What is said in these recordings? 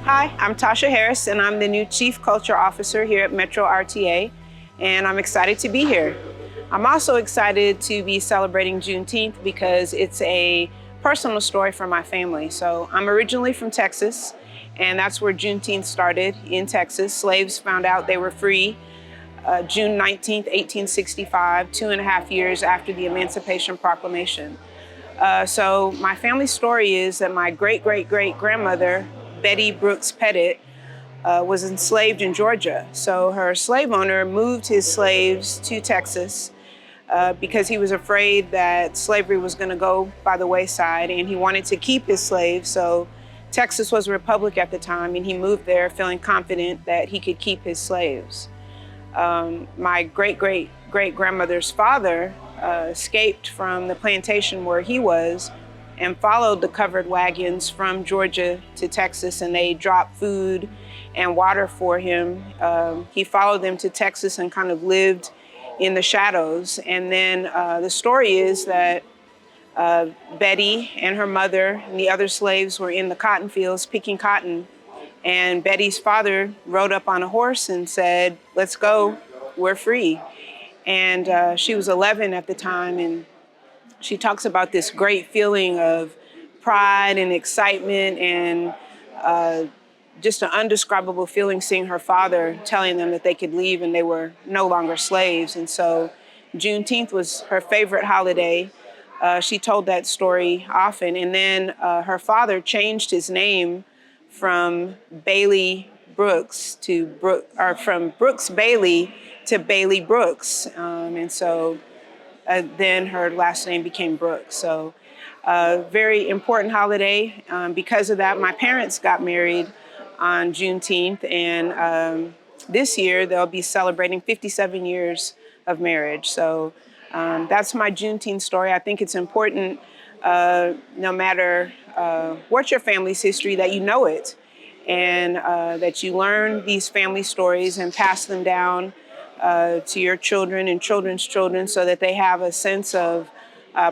Hi, I'm Tasha Harris, and I'm the new Chief Culture Officer here at Metro RTA, and I'm excited to be here. I'm also excited to be celebrating Juneteenth because it's a personal story for my family. So I'm originally from Texas, and that's where Juneteenth started, in Texas. Slaves found out they were free June 19th, 1865, 2.5 years after the Emancipation Proclamation. So my family story is that my great-great-great-grandmother, Betty Brooks Pettit, was enslaved in Georgia. So her slave owner moved his slaves to Texas because he was afraid that slavery was going to go by the wayside, and he wanted to keep his slaves. So Texas was a republic at the time, and he moved there feeling confident that he could keep his slaves. My great-great-great-grandmother's father escaped from the plantation where he was and followed the covered wagons from Georgia to Texas, and they dropped food and water for him. He followed them to Texas and kind of lived in the shadows. And then the story is that Betty and her mother and the other slaves were in the cotton fields picking cotton, and Betty's father rode up on a horse and said, "Let's go, we're free." And she was 11 at the time, and she talks about this great feeling of pride and excitement and just an indescribable feeling seeing her father telling them that they could leave and they were no longer slaves. And so Juneteenth was her favorite holiday. She told that story often. And then her father changed his name from Bailey Brooks to from Brooks Bailey to Bailey Brooks. And so then her last name became Brooks. So very important holiday. Because of that, my parents got married on Juneteenth, and this year they'll be celebrating 57 years of marriage. So that's my Juneteenth story. I think it's important, no matter what your family's history, that you know it, and that you learn these family stories and pass them down to your children and children's children so that they have a sense of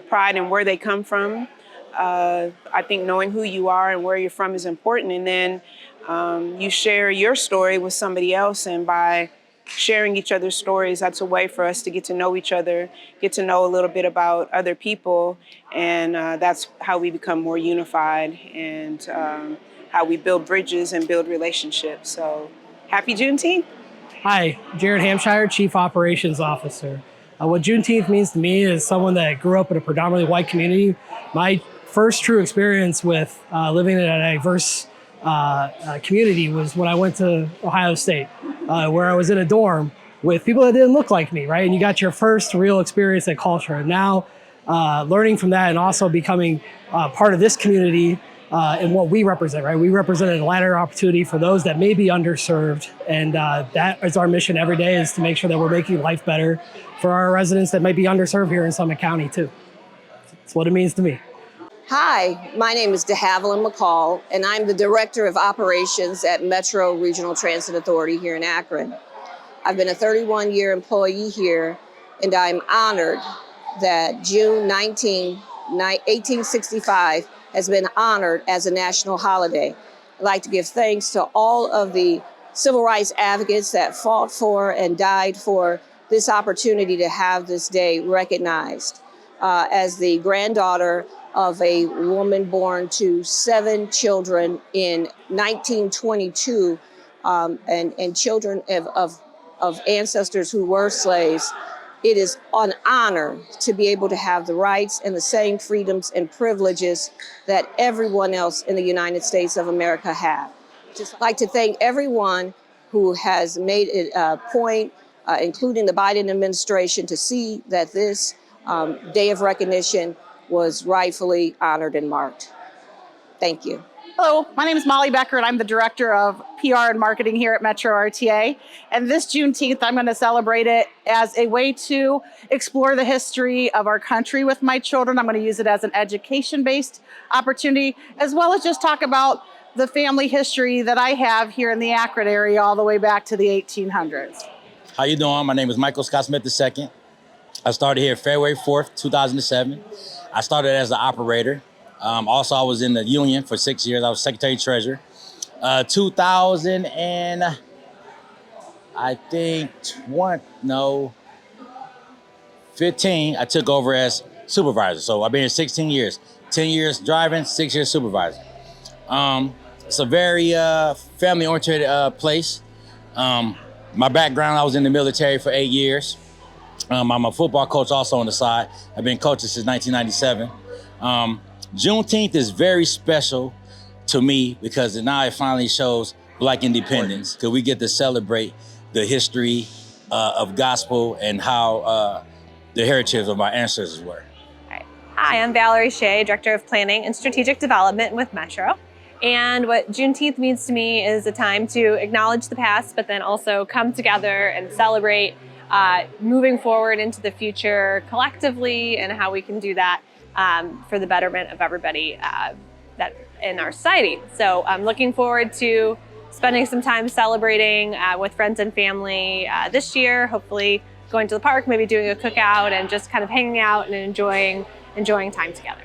pride in where they come from. I think knowing who you are and where you're from is important. And then you share your story with somebody else, and by sharing each other's stories, that's a way for us to get to know each other, get to know a little bit about other people, and that's how we become more unified, and how we build bridges and build relationships. So happy Juneteenth. Hi, Jared Hamshire, Chief Operations Officer. What Juneteenth means to me is someone that grew up in a predominantly white community. My first true experience with living in a diverse community was when I went to Ohio State, where I was in a dorm with people that didn't look like me, right? And you got your first real experience at culture. And now learning from that and also becoming part of this community and what we represent, right? We represent a ladder opportunity for those that may be underserved. And that is our mission every day, is to make sure that we're making life better for our residents that might be underserved here in Summit County too. That's what it means to me. Hi, my name is DeHavilland McCall, and I'm the Director of Operations at Metro Regional Transit Authority here in Akron. I've been a 31-year employee here, and I'm honored that June 19, 1865 has been honored as a national holiday. I'd like to give thanks to all of the civil rights advocates that fought for and died for this opportunity to have this day recognized. As the granddaughter of a woman born to 7 children in 1922, and children of ancestors who were slaves, it is an honor to be able to have the rights and the same freedoms and privileges that everyone else in the United States of America have. Just like to thank everyone who has made it a point, including the Biden administration, to see that this Day of Recognition was rightfully honored and marked. Thank you. Hello, my name is Molly Becker, and I'm the Director of PR and Marketing here at Metro RTA. And this Juneteenth, I'm going to celebrate it as a way to explore the history of our country with my children. I'm going to use it as an education-based opportunity, as well as just talk about the family history that I have here in the Akron area all the way back to the 1800s. How you doing? My name is Michael Scott Smith II. I started here February 4th, 2007. I started as an operator. Also, I was in the union for 6 years. I was Secretary Treasurer. 2000 and I think 15, I took over as supervisor. So I've been here 16 years, 10 years driving, 6 years supervisor. It's a very family-oriented place. My background, I was in the military for 8 years. I'm a football coach also on the side. I've been coaching since 1997. Juneteenth is very special to me because now it finally shows Black independence, because we get to celebrate the history of gospel and how the heritage of our ancestors were. All right. Hi, I'm Valerie Shea, Director of Planning and Strategic Development with Metro. And what Juneteenth means to me is a time to acknowledge the past, but then also come together and celebrate moving forward into the future collectively, and how we can do that for the betterment of everybody that in our society. So I'm looking forward to spending some time celebrating with friends and family this year, hopefully going to the park, maybe doing a cookout and just kind of hanging out and enjoying time together.